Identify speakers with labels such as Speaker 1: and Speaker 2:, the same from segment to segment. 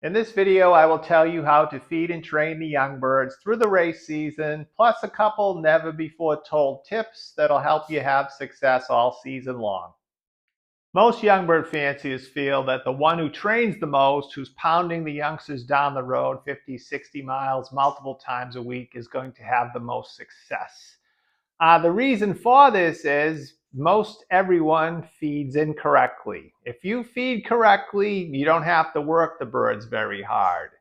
Speaker 1: In this video, I will tell you how to feed and train the young birds through the race season, plus a couple never before told tips that'll help you have success all season long. Most young bird fanciers feel that the one who trains the most, who's pounding the youngsters down the road 50, 60 miles multiple times a week, is going to have the most success. The reason for this is most everyone feeds incorrectly. If you feed correctly, you don't have to work the birds very hard.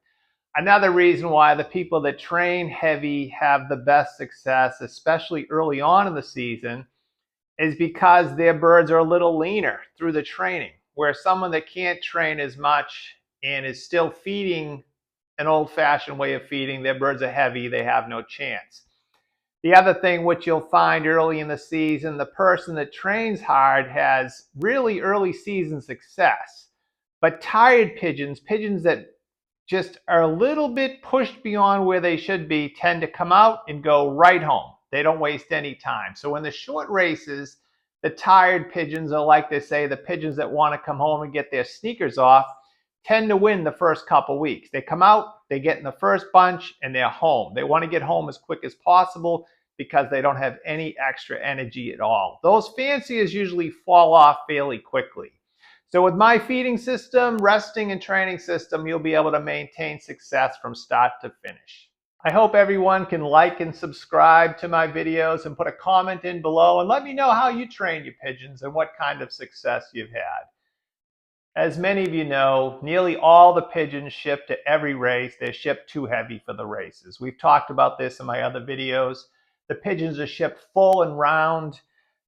Speaker 1: Another reason why the people that train heavy have the best success, especially early on in the season, is because their birds are a little leaner through the training, where someone that can't train as much and is still feeding an old-fashioned way of feeding, their birds are heavy, they have no chance. The other thing which you'll find early in the season, the person that trains hard has really early season success. But tired pigeons, pigeons that just are a little bit pushed beyond where they should be, tend to come out and go right home. They don't waste any time. So in the short races, the tired pigeons, or like they say, the pigeons that want to come home and get their sneakers off, tend to win the first couple weeks. They come out, they get in the first bunch, and they're home. They want to get home as quick as possible because they don't have any extra energy at all. Those fanciers usually fall off fairly quickly. So with my feeding system, resting, and training system, you'll be able to maintain success from start to finish. I hope everyone can like and subscribe to my videos and put a comment in below and let me know how you train your pigeons and what kind of success you've had. As many of you know, nearly all the pigeons shipped to every race, they're shipped too heavy for the races. We've talked about this in my other videos. The pigeons are shipped full and round.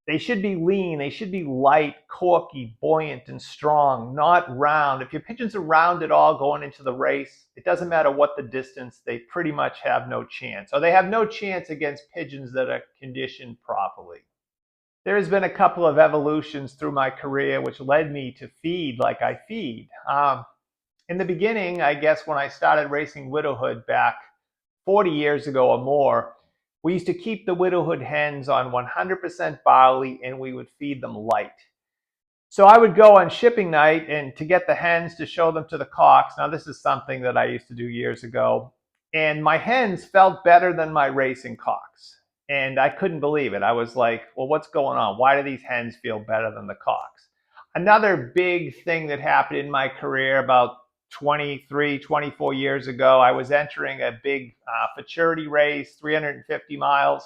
Speaker 1: They should be lean, they should be light, corky, buoyant, and strong, not round. If your pigeons are round at all going into the race, it doesn't matter what the distance, they pretty much have no chance. Or they have no chance against pigeons that are conditioned properly. There has been a couple of evolutions through my career which led me to feed like I feed. In the beginning, I guess when I started racing widowhood back 40 years ago or more, we used to keep the widowhood hens on 100% barley and we would feed them light. So I would go on shipping night and to get the hens to show them to the cocks. Now this is something that I used to do years ago. And my hens felt better than my racing cocks. And I couldn't believe it. I was like, well, what's going on? Why do these hens feel better than the cocks? Another big thing that happened in my career about 23, 24 years ago, I was entering a big futurity race, 350 miles,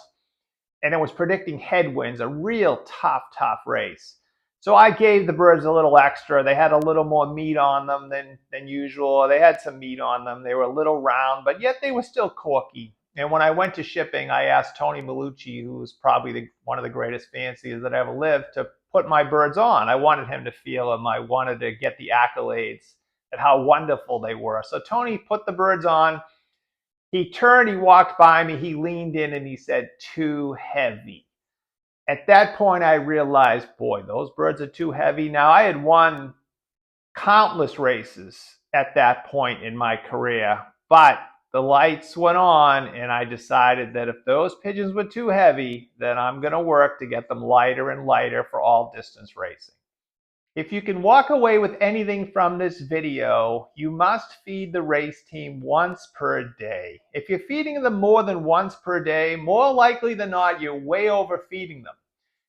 Speaker 1: and it was predicting headwinds, a real tough race. So I gave the birds a little extra. They had a little more meat on them than usual. They had some meat on them. They were a little round, but yet they were still corky. And when I went to shipping, I asked Tony Malucci, who was probably one of the greatest fanciers that ever lived, to put my birds on. I wanted him to feel them. I wanted to get the accolades at how wonderful they were. So Tony put the birds on. He turned, he walked by me, he leaned in and he said, "Too heavy." At that point, I realized, boy, those birds are too heavy. Now, I had won countless races at that point in my career, but the lights went on and I decided that if those pigeons were too heavy, then I'm going to work to get them lighter and lighter for all distance racing. If you can walk away with anything from this video, you must feed the race team once per day. If you're feeding them more than once per day, more likely than not, you're way overfeeding them.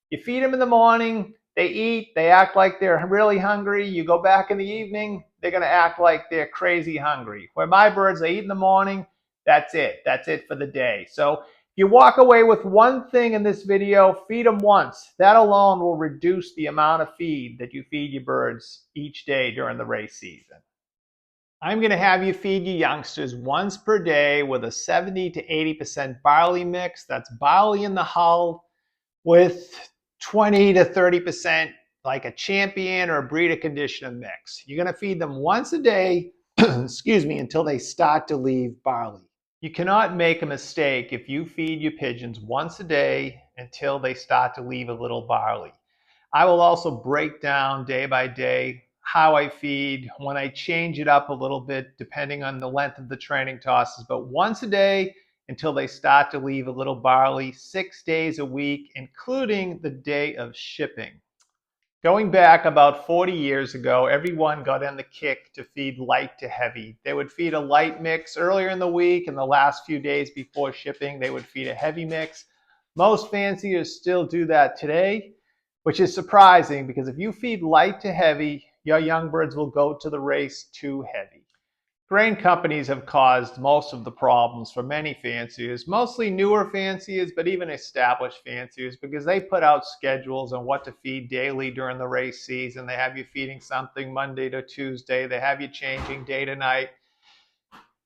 Speaker 1: You feed them in the morning, they eat, they act like they're really hungry. You go back in the evening, they're going to act like they're crazy hungry. Where my birds, they eat in the morning, that's it. That's it for the day. So you walk away with one thing in this video, feed them once. That alone will reduce the amount of feed that you feed your birds each day during the race season. I'm going to have you feed your youngsters once per day with a 70 to 80% barley mix. That's barley in the hull with 20 to 30% like a champion or a breeder conditioner mix. You're going to feed them once a day, excuse me, until they start to leave barley. You cannot make a mistake if you feed your pigeons once a day until they start to leave a little barley. I will also break down day by day how I feed, when I change it up a little bit depending on the length of the training tosses, but once a day until they start to leave a little barley, 6 days a week, including the day of shipping. Going back about 40 years ago, everyone got in the kick to feed light to heavy. They would feed a light mix earlier in the week, and the last few days before shipping, they would feed a heavy mix. Most fanciers still do that today, which is surprising because if you feed light to heavy, your young birds will go to the race too heavy. Grain companies have caused most of the problems for many fanciers, mostly newer fanciers, but even established fanciers, because they put out schedules on what to feed daily during the race season. They have you feeding something Monday to Tuesday. They have you changing day to night.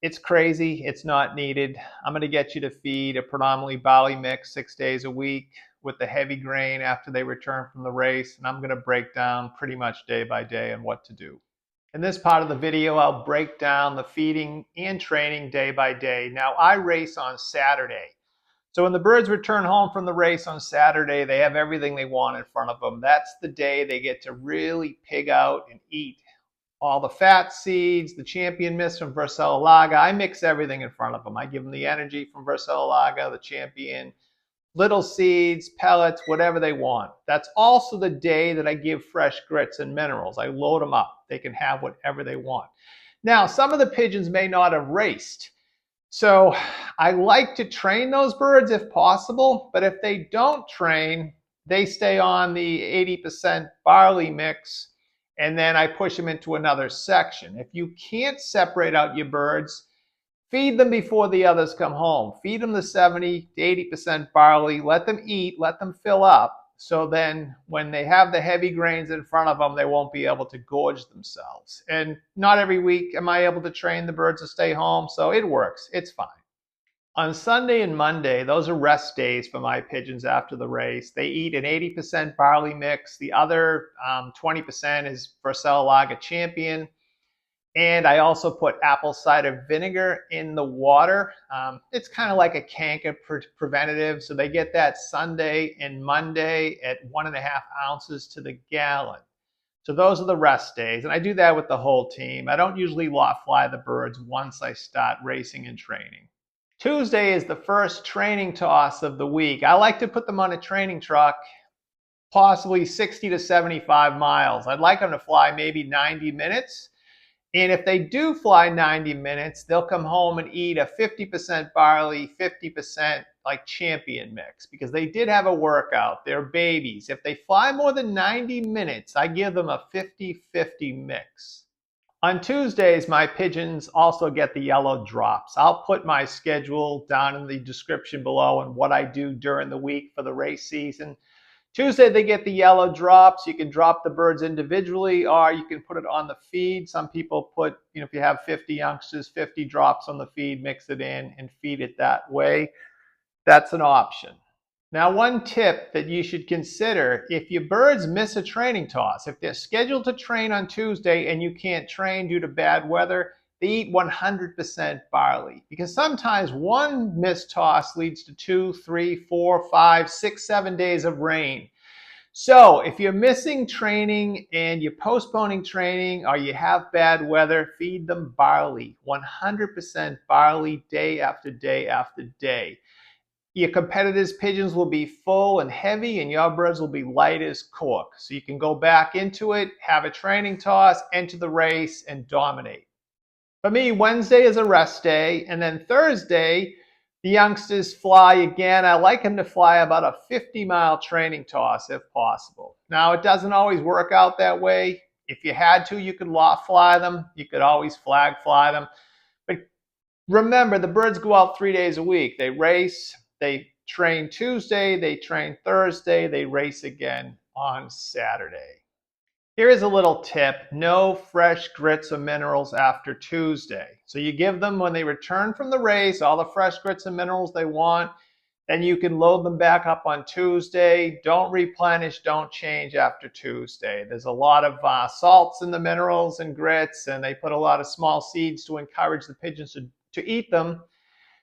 Speaker 1: It's crazy. It's not needed. I'm going to get you to feed a predominantly barley mix 6 days a week with the heavy grain after they return from the race, and I'm going to break down pretty much day by day on what to do. In this part of the video, I'll break down the feeding and training day by day. Now, I race on Saturday. So when the birds return home from the race on Saturday, they have everything they want in front of them. That's the day they get to really pig out and eat all the fat seeds, the champion mist from Laga. I mix everything in front of them. I give them the energy from Laga, the champion, little seeds, pellets, whatever they want. That's also the day that I give fresh grits and minerals. I load them up. They can have whatever they want. Now, some of the pigeons may not have raced. So I like to train those birds if possible, but if they don't train, they stay on the 80% barley mix, and then I push them into another section. If you can't separate out your birds, feed them before the others come home. Feed them the 70 to 80% barley. Let them eat. Let them fill up. So then when they have the heavy grains in front of them, they won't be able to gorge themselves. And not every week am I able to train the birds to stay home. So it works. It's fine. On Sunday and Monday, those are rest days for my pigeons after the race. They eat an 80% barley mix. The other 20% is Laga Champion. And I also put apple cider vinegar in the water. It's kind of like a canker preventative. So they get that Sunday and Monday at 1.5 ounces to the gallon. So those are the rest days. And I do that with the whole team. I don't usually lot fly the birds once I start racing and training. Tuesday is the first training toss of the week. I like to put them on a training truck, possibly 60 to 75 miles. I'd like them to fly maybe 90 minutes. And if they do fly 90 minutes, they'll come home and eat a 50% barley, 50% like champion mix, because they did have a workout. They're babies. If they fly more than 90 minutes, I give them a 50-50 mix. On Tuesdays, my pigeons also get the yellow drops. I'll put my schedule down in the description below and what I do during the week for the race season. Tuesday, they get the yellow drops. You can drop the birds individually, or you can put it on the feed. Some people put, if you have 50 youngsters, 50 drops on the feed, mix it in and feed it that way. That's an option. Now, one tip that you should consider, if your birds miss a training toss, if they're scheduled to train on Tuesday and you can't train due to bad weather, they eat 100% barley, because sometimes one missed toss leads to 2, 3, 4, 5, 6, 7 days of rain. So if you're missing training and you're postponing training or you have bad weather, feed them barley, 100% barley day after day after day. Your competitors' pigeons will be full and heavy, and your birds will be light as cork. So you can go back into it, have a training toss, enter the race, and dominate. For me, Wednesday is a rest day, and then Thursday, the youngsters fly again. I like them to fly about a 50-mile training toss if possible. Now, it doesn't always work out that way. If you had to, you could lot fly them. You could always flag fly them. But remember, the birds go out 3 days a week. They race, they train Tuesday, they train Thursday, they race again on Saturday. Here is a little tip: no fresh grits or minerals after Tuesday. So you give them, when they return from the race, all the fresh grits and minerals they want. Then you can load them back up on Tuesday. Don't replenish, don't change after Tuesday. There's a lot of salts in the minerals and grits, and they put a lot of small seeds to encourage the pigeons to eat them.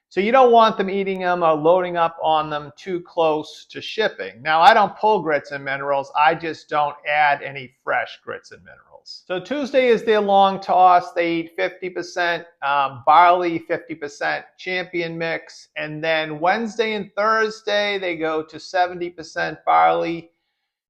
Speaker 1: So you don't want them eating them or loading up on them too close to shipping. Now, I don't pull grits and minerals. I just don't add any fresh grits and minerals. So Tuesday is their long toss. They eat 50% barley, 50% champion mix. And then Wednesday and Thursday, they go to 70% barley,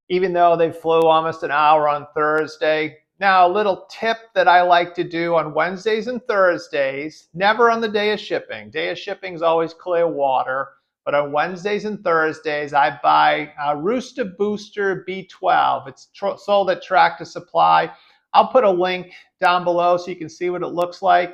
Speaker 1: even though they flew almost an hour on Thursday. Now, a little tip that I like to do on Wednesdays and Thursdays, never on the day of shipping. Day of shipping is always clear water, but on Wednesdays and Thursdays, I buy Rooster Booster B12. It's sold at Tractor Supply. I'll put a link down below so you can see what it looks like.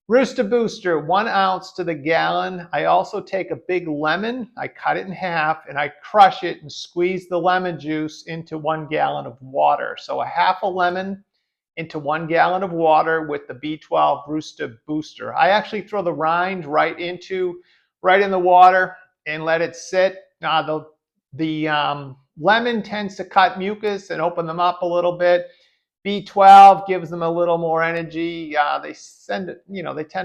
Speaker 1: Rooster Booster, 1 ounce to the gallon. I also take a big lemon, I cut it in half, and I crush it and squeeze the lemon juice into 1 gallon of water. So a half a lemon into 1 gallon of water with the B12 Rooster Booster. I actually throw the rind right in the water and let it sit. The lemon tends to cut mucus and open them up a little bit. B12 gives them a little more energy. They tend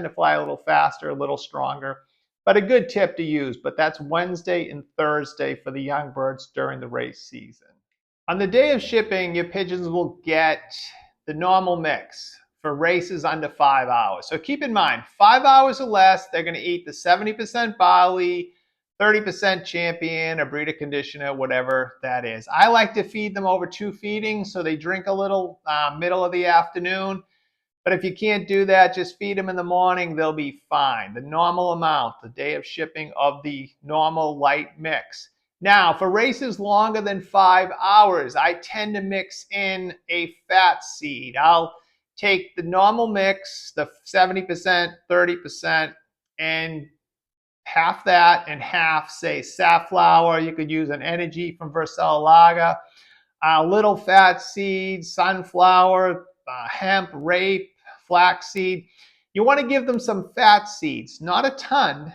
Speaker 1: to fly a little faster, a little stronger, but a good tip to use. But that's Wednesday and Thursday for the young birds during the race season. On the day of shipping, your pigeons will get the normal mix for races under 5 hours. So keep in mind, 5 hours or less, they're going to eat the 70% barley, 30% champion, a breeder conditioner, whatever that is. I like to feed them over 2 feedings so they drink a little middle of the afternoon. But if you can't do that, just feed them in the morning, they'll be fine. The normal amount, the day of shipping of the normal light mix. Now, for races longer than 5 hours, I tend to mix in a fat seed. I'll take the normal mix, the 70%, 30%, and half that and half, say, safflower. You could use an energy from Versalaga, little fat seeds, sunflower, hemp, rape, flaxseed. You want to give them some fat seeds, not a ton.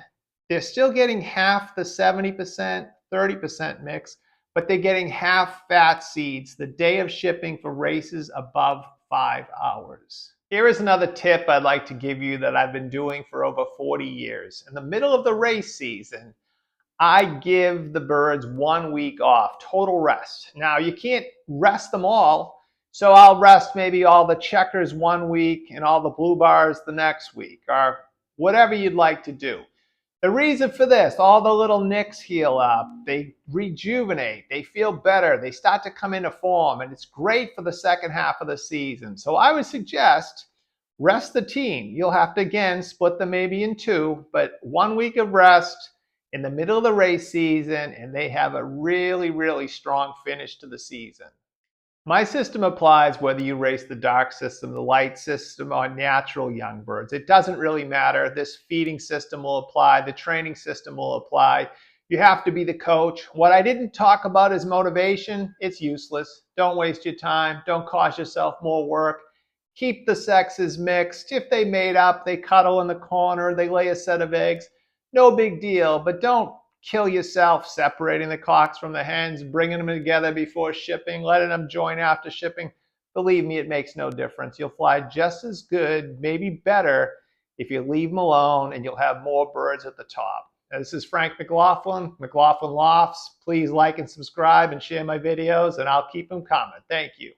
Speaker 1: They're still getting half the 70%, 30% mix, but they're getting half fat seeds the day of shipping for races above 5 hours. Here is another tip I'd like to give you that I've been doing for over 40 years. In the middle of the race season, I give the birds 1 week off, total rest. Now, you can't rest them all, so I'll rest maybe all the checkers 1 week and all the blue bars the next week, or whatever you'd like to do. The reason for this, all the little nicks heal up, they rejuvenate, they feel better, they start to come into form, and it's great for the second half of the season. So I would suggest rest the team. You'll have to, again, split them maybe in 2, but 1 week of rest in the middle of the race season, and they have a really, really strong finish to the season. My system applies whether you race the dark system, the light system, or natural young birds. It doesn't really matter. This feeding system will apply. The training system will apply. You have to be the coach. What I didn't talk about is motivation. It's useless. Don't waste your time. Don't cause yourself more work. Keep the sexes mixed. If they mate up, they cuddle in the corner, they lay a set of eggs. No big deal, but don't kill yourself separating the cocks from the hens, bringing them together before shipping, letting them join after shipping. Believe me, it makes no difference. You'll fly just as good, maybe better, if you leave them alone, and you'll have more birds at the top. Now, this is Frank McLaughlin, McLaughlin Lofts. Please like and subscribe and share my videos, and I'll keep them coming. Thank you.